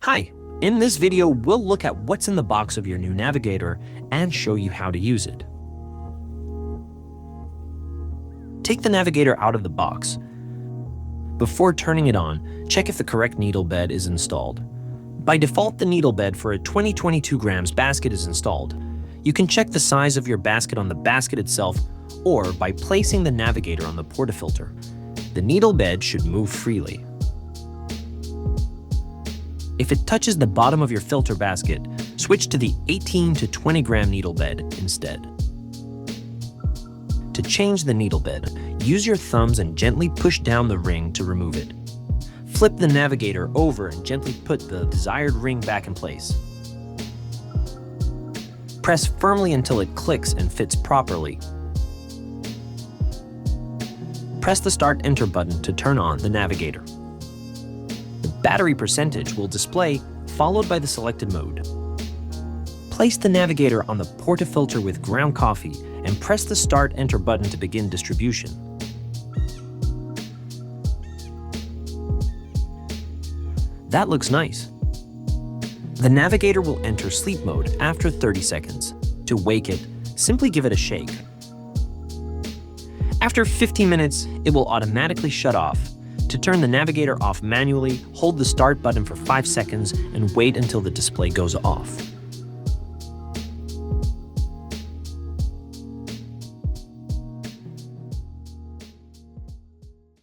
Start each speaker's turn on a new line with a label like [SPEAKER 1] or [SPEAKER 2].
[SPEAKER 1] Hi, in this video we'll look at what's in the box of your new Navigator and show you how to use it. Take the Navigator out of the box. Before turning it on, check if the correct needle bed is installed. By default, the needle bed for a 20-22 grams basket is installed. You can check the size of your basket on the basket itself or by placing the Navigator on the portafilter. The needle bed should move freely. If it touches the bottom of your filter basket, switch to the 18 to 20 gram needle bed instead. To change the needle bed, use your thumbs and gently push down the ring to remove it. Flip the Navigator over and gently put the desired ring back in place. Press firmly until it clicks and fits properly. Press the Start Enter button to turn on the Navigator. The battery percentage will display, followed by the selected mode. Place the Navigator on the portafilter with ground coffee and press the Start Enter button to begin distribution. That looks nice. The Navigator will enter sleep mode after 30 seconds. To wake it, simply give it a shake. After 15 minutes, it will automatically shut off. To turn the Navigator off manually, hold the Start button for 5 seconds and wait until the display goes off.